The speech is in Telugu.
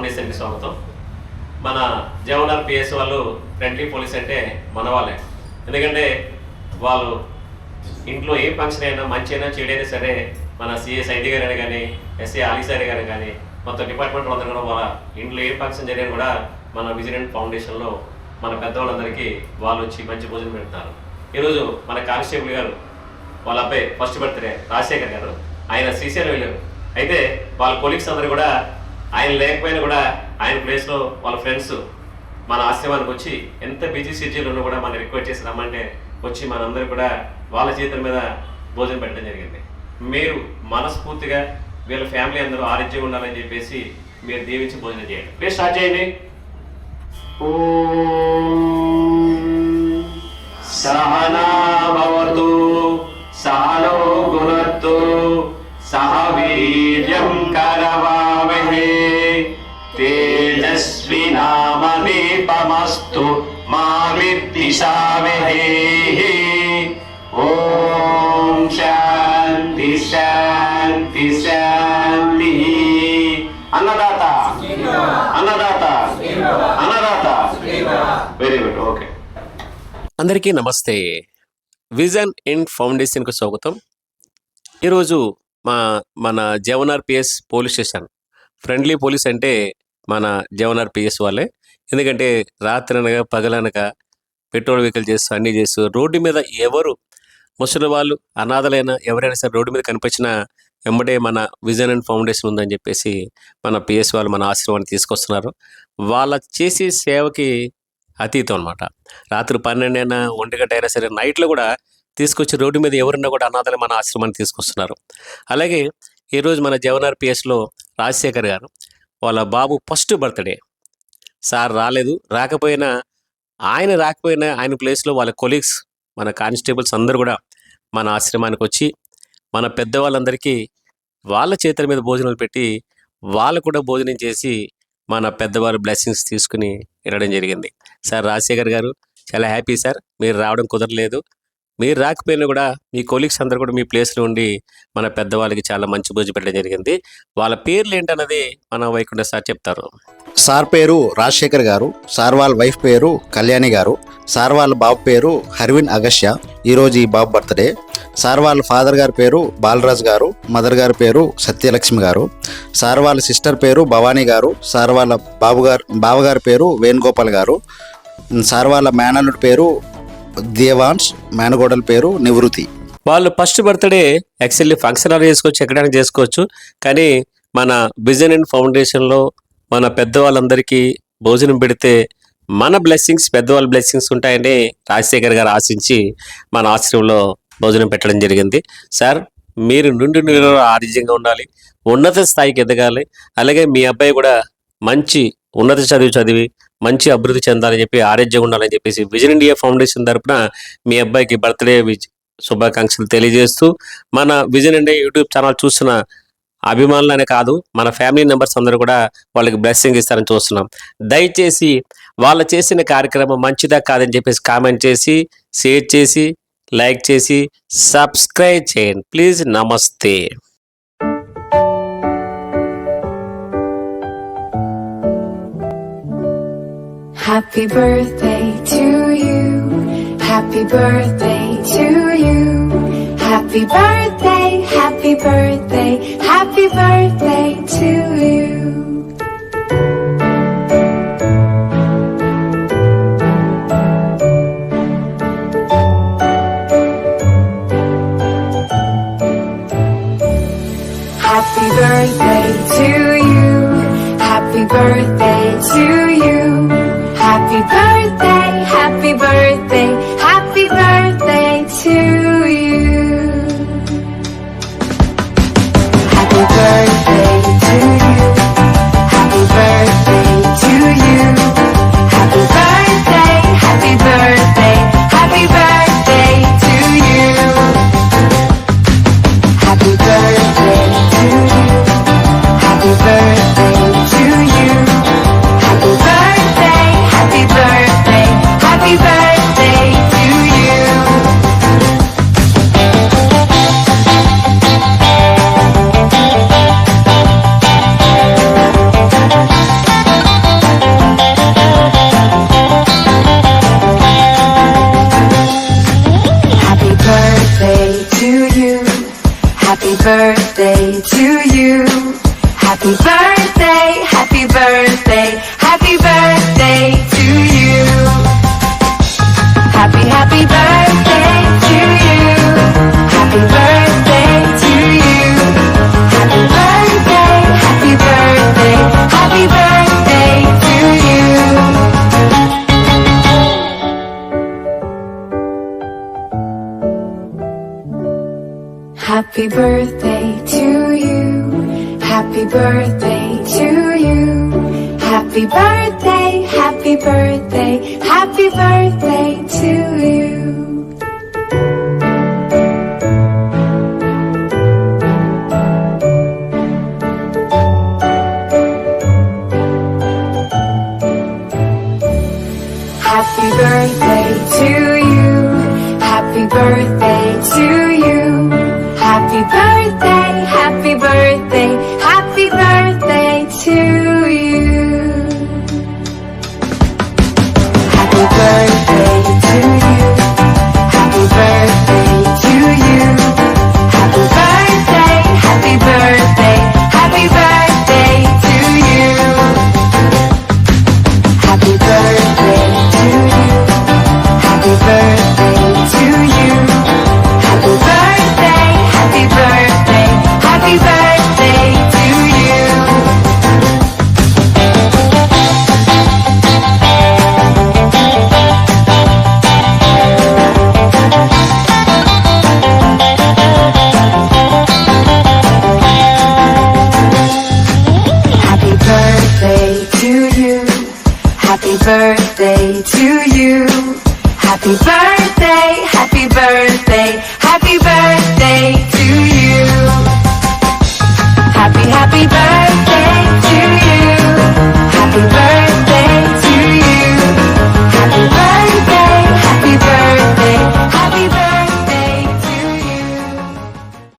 ఫౌండేషన్కి స్వాగతం. మన జవహర్ పిఎస్ వాళ్ళు ఫ్రెండ్లీ పోలీస్ అంటే మన వాళ్ళే. ఎందుకంటే వాళ్ళు ఇంట్లో ఏ ఫంక్షన్ అయినా మంచి అయినా చెడైనా సరే మన సిఎస్ ఐడి గారు కానీ ఎస్ఏ ఆలీసారి గారు కానీ మొత్తం డిపార్ట్మెంట్ అందరూ కూడా వాళ్ళ ఇంట్లో ఏ ఫంక్షన్ జరిగినా కూడా మన విజిలెంట్ ఫౌండేషన్లో మన పెద్దవాళ్ళందరికీ వాళ్ళు వచ్చి మంచి భోజనం పెడతారు. ఈరోజు మన కానిస్టేబుల్ గారు వాళ్ళ అబ్బాయి ఫస్ట్ బర్త్డే రాజశేఖర్ గారు, ఆయన శ్రీశైలం వెళ్ళారు. అయితే వాళ్ళ కొలీగ్స్ అందరూ కూడా ఆయన లేకపోయినా కూడా ఆయన ప్లేస్లో వాళ్ళ ఫ్రెండ్స్ మన ఆశ్రమానికి వచ్చి ఎంత బిజీ షెడ్యూల్ ఉన్నా కూడా మనం రిక్వెస్ట్ చేసి రమ్మంటే వచ్చి మనందరూ కూడా వాళ్ళ చేతుల మీద భోజనం పెట్టడం జరిగింది. మీరు మనస్ఫూర్తిగా వీళ్ళ ఫ్యామిలీ అందరూ ఆరోగ్యంగా ఉండాలని చెప్పేసి మీరు దీవించి భోజనం చేయండి. ప్లీజ్ స్టార్ట్ చేయండి. సహనా భవతు సహనో గుణత్తు సహ వీర్యం కరవావహే తేజస్వినామదీపమస్తు మా విద్విషావహే. ఓం శాంతి శాంతి శాంతి. అన్నదాత అన్నదాత అన్నదాత. Very good. ఓకే. అందరికీ నమస్తే. విజన్ ఇన్ ఫౌండేషన్కు స్వాగతం. ఈరోజు మన Jawahar PS police station friendly police అంటే మన జవహర్ పిఎస్ వాళ్ళే. ఎందుకంటే రాత్రి అనగా పగలనగా పెట్రోల్ వెహికల్ చేస్తూ అన్నీ చేస్తూ రోడ్డు మీద ఎవరు ముసలి వాళ్ళు అనాథలైనా ఎవరైనా సరే రోడ్డు మీద కనిపించినా వెంబడే మన విజన్ అండ్ ఫౌండేషన్ ఉందని చెప్పేసి మన పిఎస్ వాళ్ళు మన ఆశ్రమాన్ని తీసుకొస్తున్నారు. వాళ్ళ చేసే సేవకి అతీతం అనమాట. రాత్రి 12 అయినా 1 గంట అయినా సరే నైట్లో కూడా తీసుకొచ్చి రోడ్డు మీద ఎవరున్నా కూడా అనాథలు మన ఆశ్రమాన్ని తీసుకొస్తున్నారు. అలాగే ఈరోజు మన జవహర్ పిఎస్లో రాజశేఖర్ గారు వాళ్ళ బాబు ఫస్ట్ బర్త్డే. సార్ రాకపోయినా ఆయన ప్లేస్లో వాళ్ళ కొలీగ్స్ మన కానిస్టేబుల్స్ అందరూ కూడా మన ఆశ్రమానికి వచ్చి మన పెద్దవాళ్ళందరికీ వాళ్ళ చేతుల మీద భోజనాలు పెట్టి వాళ్ళు కూడా భోజనం చేసి మన పెద్దవాళ్ళ బ్లెస్సింగ్స్ తీసుకుని వెళ్ళడం జరిగింది. సార్ రాజశేఖర్ గారు చాలా హ్యాపీ సార్. మీరు రావడం కుదరలేదు. మీరు రాకపోయినా కూడా మీ కొలీగ్స్ అందరూ కూడా మీ ప్లేస్లో ఉండి మన పెద్దవాళ్ళకి చాలా మంచి భోజనం పెట్టడం జరిగింది. వాళ్ళ పేర్లు ఏంటన్నది మన వైకుంఠ సార్ చెప్తారు. సార్ పేరు రాజశేఖర్ గారు, సార్ వాళ్ళ వైఫ్ పేరు కళ్యాణి గారు, సార్ వాళ్ళ బాబు పేరు హర్విన్ అగస్య. ఈరోజు ఈ బాబు బర్త్డే. సార్ వాళ్ళ ఫాదర్ గారి పేరు బాలరాజ్ గారు, మదర్ గారి పేరు సత్యలక్ష్మి గారు, సార్ వాళ్ళ సిస్టర్ పేరు భవానీ గారు, సార్ వాళ్ళ బావగారి పేరు వేణుగోపాల్ గారు, సార్ వాళ్ళ మేనల్లుడి పేరు దేవాన్స్, మేనగోడల పేరు నివృత్తి. వాళ్ళు first birthday actually function hall చేసుకోవచ్చు, ఎక్కడైనా చేసుకోవచ్చు. కానీ మన విజన్ అండ్ ఫౌండేషన్లో మన పెద్దవాళ్ళందరికీ భోజనం పెడితే మన బ్లెస్సింగ్స్ పెద్దవాళ్ళ బ్లెస్సింగ్స్ ఉంటాయని రాజశేఖర్ గారు ఆశించి మన ఆశ్రమంలో భోజనం పెట్టడం జరిగింది. సార్ మీరు నుండి ఆరోగ్యంగా ఉండాలి, ఉన్నత స్థాయికి ఎదగాలి. అలాగే మీ అబ్బాయి కూడా మంచి ఉన్నత చదివి మంచి అభివృద్ధి చెందాలని చెప్పి ఆరోగ్యంగా ఉండాలని చెప్పేసి విజన్ ఇండియా ఫౌండేషన్ తరఫున మీ అబ్బాయికి బర్త్డే శుభాకాంక్షలు తెలియజేస్తూ మన విజన్ ఇండియా యూట్యూబ్ ఛానల్ చూస్తున్న అభిమానులనే కాదు మన ఫ్యామిలీ మెంబర్స్ అందరూ కూడా వాళ్ళకి బ్లెస్సింగ్ ఇస్తారని చూస్తున్నాం. దయచేసి వాళ్ళు చేసిన కార్యక్రమం మంచిదా కాదని చెప్పేసి కామెంట్ చేసి షేర్ చేసి లైక్ చేసి సబ్స్క్రైబ్ చేయండి ప్లీజ్. నమస్తే. Happy birthday to you. Happy birthday to you. Happy birthday, happy birthday, happy birthday to you. Happy birthday to you. Happy birthday to you. Happy birthday, happy birthday, happy birthday to you. Happy birthday to you. Happy birthday to you. Happy birthday to you. Happy birthday, happy birthday, happy birthday to you. Happy birthday to you. Happy birthday to you. Happy birthday, happy birthday, happy birthday to you. Happy birthday to you. Happy birthday to you. Happy birthday, happy birthday, happy birthday to you. Happy birthday to you. Happy birthday to you. Happy birthday, happy birthday, happy birthday to you. Happy birthday to you. Happy birthday to you. Happy birthday, happy birthday, happy birthday to you. Happy birthday.